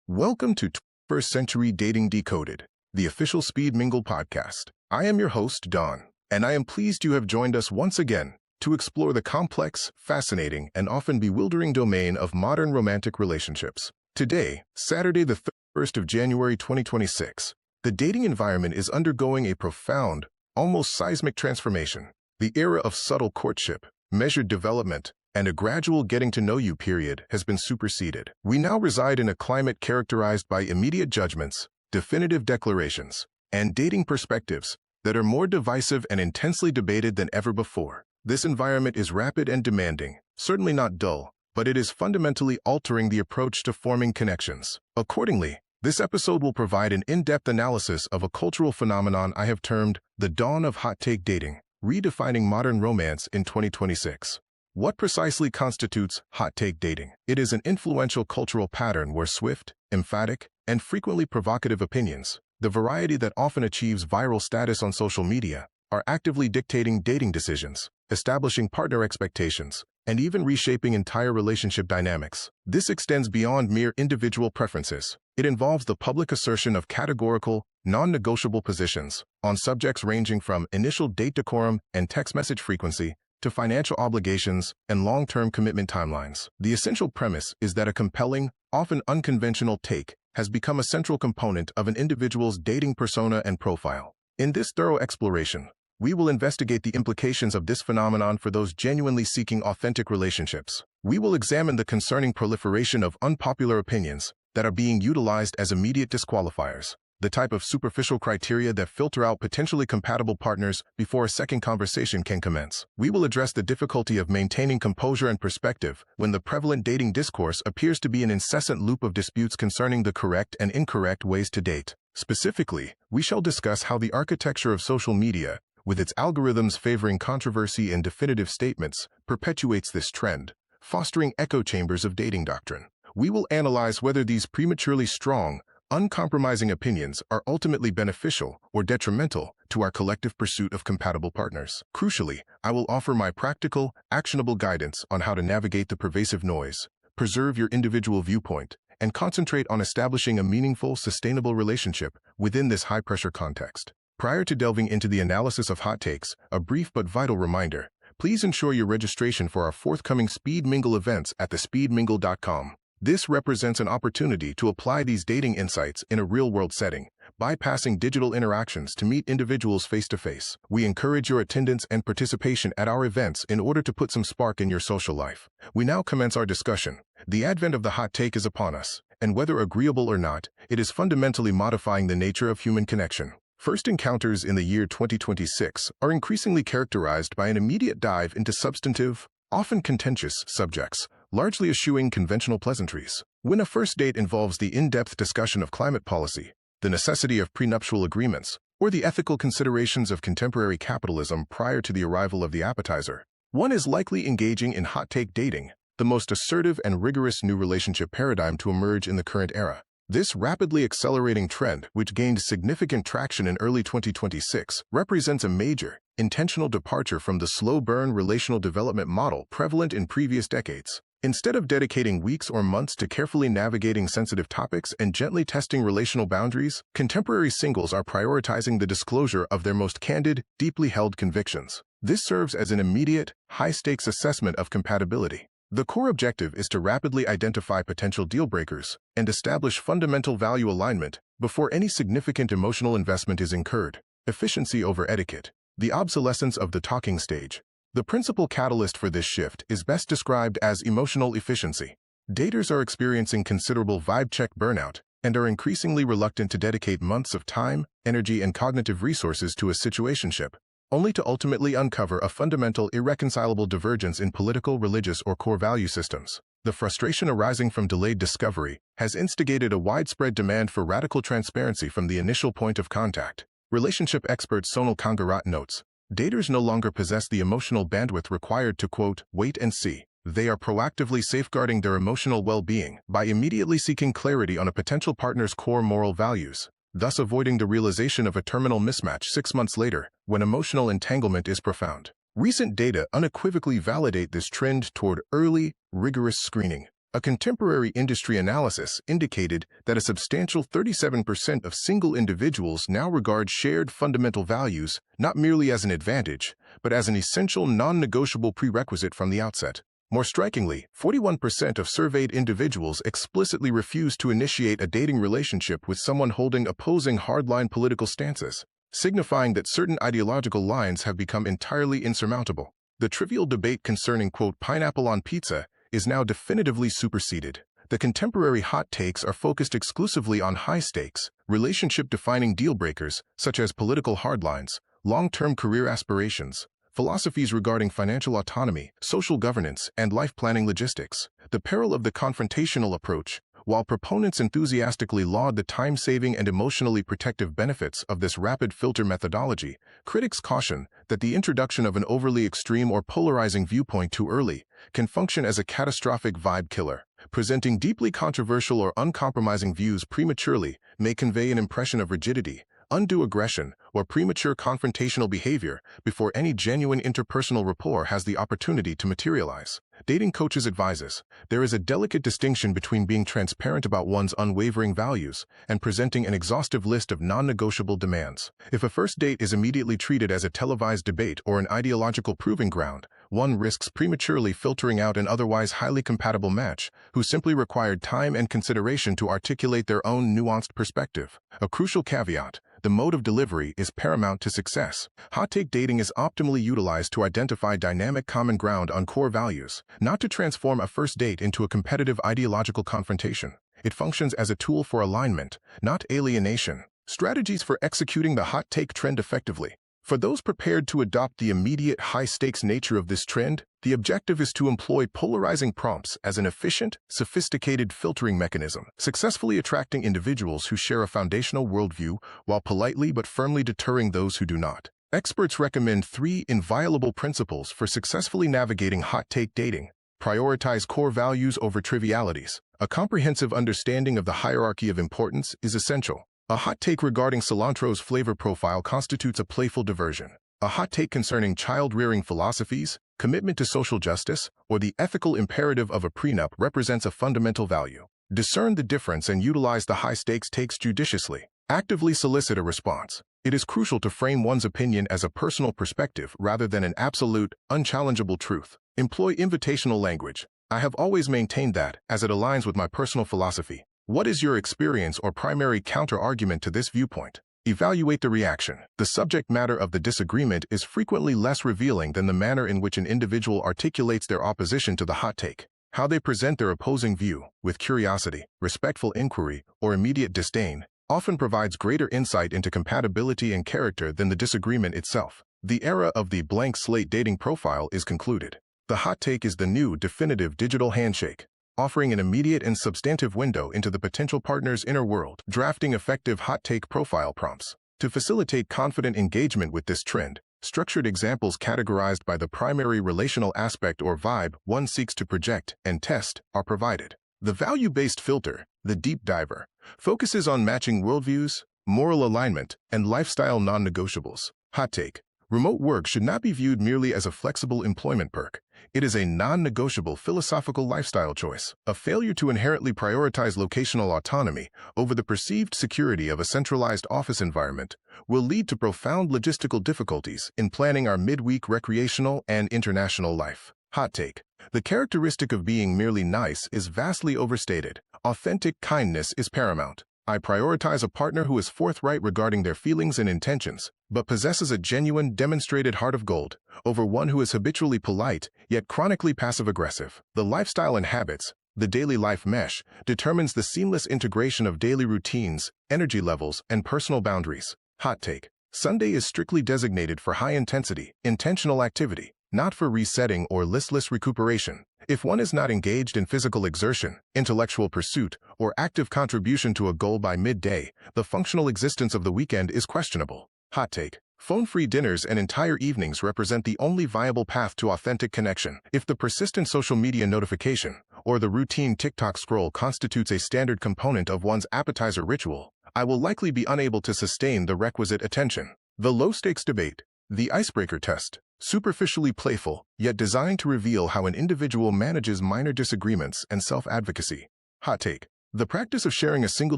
Welcome to First Century Dating Decoded, the official Speed Mingle Podcast. I am your host, Don, and I am pleased you have joined us once again to explore the complex, fascinating, and often bewildering domain of modern romantic relationships. Today, Saturday the 1st of January 2026, the dating environment is undergoing a profound, almost seismic transformation. The era of subtle courtship, measured development, and a gradual getting-to-know-you period has been superseded. We now reside in a climate characterized by immediate judgments, definitive declarations, and dating perspectives that are more divisive and intensely debated than ever before. This environment is rapid and demanding, certainly not dull, but it is fundamentally altering the approach to forming connections. Accordingly, this episode will provide an in-depth analysis of a cultural phenomenon I have termed the dawn of hot-take dating, redefining modern romance in 2026. What precisely constitutes hot-take dating? It is an influential cultural pattern where swift, emphatic, and frequently provocative opinions, the variety that often achieves viral status on social media, are actively dictating dating decisions, establishing partner expectations, and even reshaping entire relationship dynamics. This extends beyond mere individual preferences. It involves the public assertion of categorical, non-negotiable positions on subjects ranging from initial date decorum and text message frequency to financial obligations and long-term commitment timelines. The essential premise is that a compelling, often unconventional take has become a central component of an individual's dating persona and profile. In this thorough exploration, we will investigate the implications of this phenomenon for those genuinely seeking authentic relationships. We will examine the concerning proliferation of unpopular opinions that are being utilized as immediate disqualifiers, the type of superficial criteria that filter out potentially compatible partners before a second conversation can commence. We will address the difficulty of maintaining composure and perspective when the prevalent dating discourse appears to be an incessant loop of disputes concerning the correct and incorrect ways to date. Specifically, we shall discuss how the architecture of social media, with its algorithms favoring controversy and definitive statements, perpetuates this trend, fostering echo chambers of dating doctrine. We will analyze whether these prematurely strong, uncompromising opinions are ultimately beneficial or detrimental to our collective pursuit of compatible partners. Crucially, I will offer my practical, actionable guidance on how to navigate the pervasive noise, preserve your individual viewpoint, and concentrate on establishing a meaningful, sustainable relationship within this high-pressure context. Prior to delving into the analysis of hot takes, a brief but vital reminder: please ensure your registration for our forthcoming Speed Mingle events at thespeedmingle.com. This represents an opportunity to apply these dating insights in a real-world setting, bypassing digital interactions to meet individuals face-to-face. We encourage your attendance and participation at our events in order to put some spark in your social life. We now commence our discussion. The advent of the hot take is upon us, and whether agreeable or not, it is fundamentally modifying the nature of human connection. First encounters in the year 2026 are increasingly characterized by an immediate dive into substantive, often contentious subjects, largely eschewing conventional pleasantries. When a first date involves the in-depth discussion of climate policy, the necessity of prenuptial agreements, or the ethical considerations of contemporary capitalism prior to the arrival of the appetizer, one is likely engaging in hot-take dating, the most assertive and rigorous new relationship paradigm to emerge in the current era. This rapidly accelerating trend, which gained significant traction in early 2026, represents a major, intentional departure from the slow-burn relational development model prevalent in previous decades. Instead of dedicating weeks or months to carefully navigating sensitive topics and gently testing relational boundaries, contemporary singles are prioritizing the disclosure of their most candid, deeply held convictions. This serves as an immediate, high-stakes assessment of compatibility. The core objective is to rapidly identify potential deal-breakers and establish fundamental value alignment before any significant emotional investment is incurred. Efficiency over etiquette. The obsolescence of the talking stage. The principal catalyst for this shift is best described as emotional efficiency. Daters are experiencing considerable vibe check burnout and are increasingly reluctant to dedicate months of time, energy, and cognitive resources to a situationship, only to ultimately uncover a fundamental, irreconcilable divergence in political, religious, or core value systems. The frustration arising from delayed discovery has instigated a widespread demand for radical transparency from the initial point of contact. Relationship expert Sonal Kangarat notes, daters no longer possess the emotional bandwidth required to, quote, wait and see. They are proactively safeguarding their emotional well-being by immediately seeking clarity on a potential partner's core moral values, thus avoiding the realization of a terminal mismatch 6 months later when emotional entanglement is profound. Recent data unequivocally validate this trend toward early, rigorous screening. A contemporary industry analysis indicated that a substantial 37% of single individuals now regard shared fundamental values not merely as an advantage, but as an essential non-negotiable prerequisite from the outset. More strikingly, 41% of surveyed individuals explicitly refuse to initiate a dating relationship with someone holding opposing hardline political stances, signifying that certain ideological lines have become entirely insurmountable. The trivial debate concerning, quote, pineapple on pizza is now definitively superseded. The contemporary hot takes are focused exclusively on high-stakes, relationship-defining deal-breakers such as political hardlines, long-term career aspirations, philosophies regarding financial autonomy, social governance, and life-planning logistics. The peril of the confrontational approach. While proponents enthusiastically laud the time-saving and emotionally protective benefits of this rapid filter methodology, critics caution that the introduction of an overly extreme or polarizing viewpoint too early can function as a catastrophic vibe killer. Presenting deeply controversial or uncompromising views prematurely may convey an impression of rigidity, undue aggression, or premature confrontational behavior before any genuine interpersonal rapport has the opportunity to materialize. Dating Coaches advises, there is a delicate distinction between being transparent about one's unwavering values and presenting an exhaustive list of non-negotiable demands. If a first date is immediately treated as a televised debate or an ideological proving ground, one risks prematurely filtering out an otherwise highly compatible match who simply required time and consideration to articulate their own nuanced perspective. A crucial caveat: the mode of delivery is paramount to success. Hot take dating is optimally utilized to identify dynamic common ground on core values, not to transform a first date into a competitive ideological confrontation. It functions as a tool for alignment, not alienation. Strategies for executing the hot take trend effectively. For those prepared to adopt the immediate high-stakes nature of this trend, the objective is to employ polarizing prompts as an efficient, sophisticated filtering mechanism, successfully attracting individuals who share a foundational worldview while politely but firmly deterring those who do not. Experts recommend 3 inviolable principles for successfully navigating hot take dating. Prioritize core values over trivialities. A comprehensive understanding of the hierarchy of importance is essential. A hot take regarding cilantro's flavor profile constitutes a playful diversion. A hot take concerning child-rearing philosophies, commitment to social justice, or the ethical imperative of a prenup represents a fundamental value. Discern the difference and utilize the high-stakes takes judiciously. Actively solicit a response. It is crucial to frame one's opinion as a personal perspective rather than an absolute, unchallengeable truth. Employ invitational language. I have always maintained that, as it aligns with my personal philosophy. What is your experience or primary counter-argument to this viewpoint? Evaluate the reaction. The subject matter of the disagreement is frequently less revealing than the manner in which an individual articulates their opposition to the hot take. How they present their opposing view, with curiosity, respectful inquiry, or immediate disdain, often provides greater insight into compatibility and character than the disagreement itself. The era of the blank slate dating profile is concluded. The hot take is the new, definitive digital handshake, offering an immediate and substantive window into the potential partner's inner world. Drafting effective hot take profile prompts. To facilitate confident engagement with this trend, structured examples categorized by the primary relational aspect or vibe one seeks to project and test are provided. The value-based filter, the deep diver, focuses on matching worldviews, moral alignment, and lifestyle non-negotiables. Hot take. Remote work should not be viewed merely as a flexible employment perk. It is a non-negotiable philosophical lifestyle choice. A failure to inherently prioritize locational autonomy over the perceived security of a centralized office environment will lead to profound logistical difficulties in planning our midweek recreational and international life. Hot take. The characteristic of being merely nice is vastly overstated. Authentic kindness is paramount. I prioritize a partner who is forthright regarding their feelings and intentions, but possesses a genuine, demonstrated heart of gold, over one who is habitually polite, yet chronically passive-aggressive. The lifestyle and habits, the daily life mesh, determines the seamless integration of daily routines, energy levels, and personal boundaries. Hot take. Sunday is strictly designated for high-intensity, intentional activity, not for resetting or listless recuperation. If one is not engaged in physical exertion, intellectual pursuit, or active contribution to a goal by midday, the functional existence of the weekend is questionable. Hot take. Phone-free dinners and entire evenings represent the only viable path to authentic connection. If the persistent social media notification or the routine TikTok scroll constitutes a standard component of one's appetizer ritual, I will likely be unable to sustain the requisite attention. The low-stakes debate. The icebreaker test. superficially playful, yet designed to reveal how an individual manages minor disagreements and self-advocacy. Hot take. The practice of sharing a single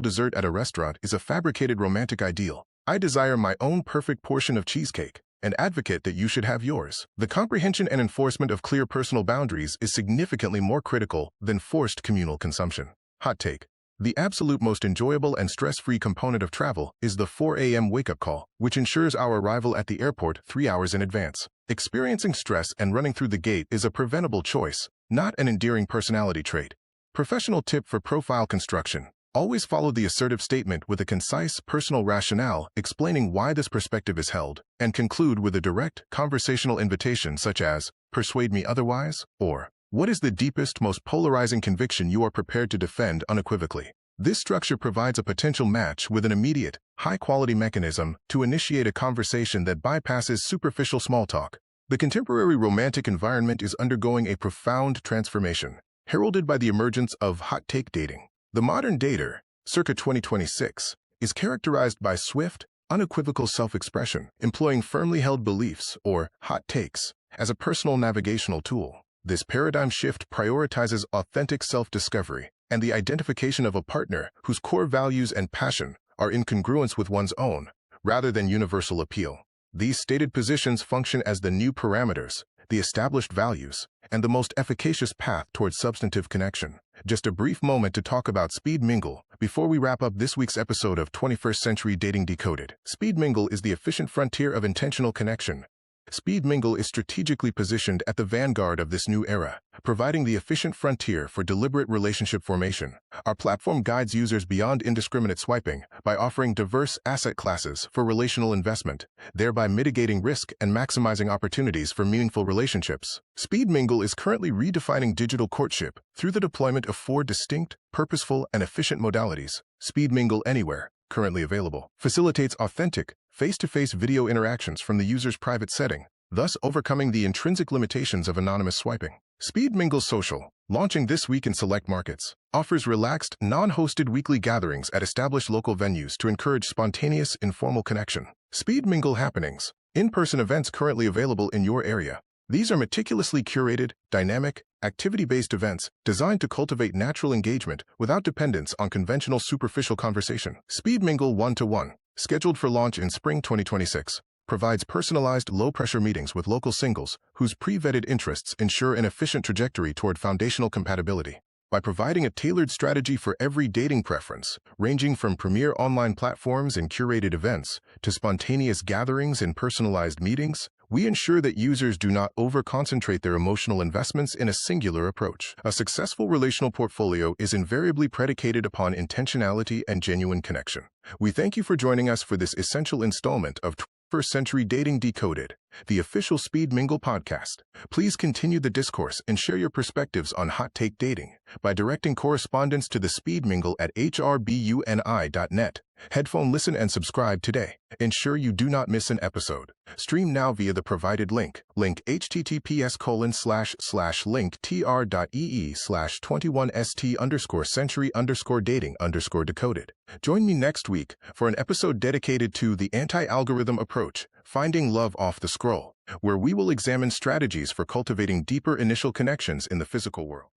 dessert at a restaurant is a fabricated romantic ideal. I desire my own perfect portion of cheesecake, and advocate that you should have yours. The comprehension and enforcement of clear personal boundaries is significantly more critical than forced communal consumption. Hot take. The absolute most enjoyable and stress-free component of travel is the 4 a.m. wake-up call, which ensures our arrival at the airport 3 hours in advance. Experiencing stress and running through the gate is a preventable choice, not an endearing personality trait. Professional tip for profile construction. Always follow the assertive statement with a concise, personal rationale explaining why this perspective is held, and conclude with a direct, conversational invitation such as, "Persuade me otherwise," or, "What is the deepest, most polarizing conviction you are prepared to defend unequivocally?" This structure provides a potential match with an immediate, high-quality mechanism to initiate a conversation that bypasses superficial small talk. The contemporary romantic environment is undergoing a profound transformation, heralded by the emergence of hot-take dating. The modern dater, circa 2026, is characterized by swift, unequivocal self-expression, employing firmly held beliefs, or hot takes, as a personal navigational tool. This paradigm shift prioritizes authentic self-discovery and the identification of a partner whose core values and passion are in congruence with one's own, rather than universal appeal. These stated positions function as the new parameters, the established values, and the most efficacious path towards substantive connection. Just a brief moment to talk about Speed Mingle before we wrap up this week's episode of 21st Century Dating Decoded. Speed Mingle is the efficient frontier of intentional connection. Speed Mingle is strategically positioned at the vanguard of this new era, providing the efficient frontier for deliberate relationship formation. Our platform guides users beyond indiscriminate swiping by offering diverse asset classes for relational investment, thereby mitigating risk and maximizing opportunities for meaningful relationships. Speed Mingle is currently redefining digital courtship through the deployment of 4 distinct, purposeful, and efficient modalities. Speed Mingle Anywhere, currently available, facilitates authentic, face-to-face video interactions from the user's private setting, thus overcoming the intrinsic limitations of anonymous swiping. Speed Mingle Social, launching this week in select markets, offers relaxed, non-hosted weekly gatherings at established local venues to encourage spontaneous, informal connection. Speed Mingle Happenings, in-person events currently available in your area. These are meticulously curated, dynamic, activity-based events designed to cultivate natural engagement without dependence on conventional superficial conversation. Speed Mingle 1-to-1, scheduled for launch in spring 2026, provides personalized, low-pressure meetings with local singles whose pre-vetted interests ensure an efficient trajectory toward foundational compatibility. By providing a tailored strategy for every dating preference, ranging from premier online platforms and curated events to spontaneous gatherings and personalized meetings, we ensure that users do not over-concentrate their emotional investments in a singular approach. A successful relational portfolio is invariably predicated upon intentionality and genuine connection. We thank you for joining us for this essential installment of 21st Century Dating Decoded, the official Speed Mingle podcast. Please continue the discourse and share your perspectives on hot take dating by directing correspondence to the Speed Mingle at hrbuni.net. Headphone listen and subscribe today. Ensure you do not miss an episode. Stream now via the provided link https://linktr.ee/21st_century_dating_decoded. Join me next week for an episode dedicated to the anti-algorithm approach, finding love off the scroll, where we will examine strategies for cultivating deeper initial connections in the physical world.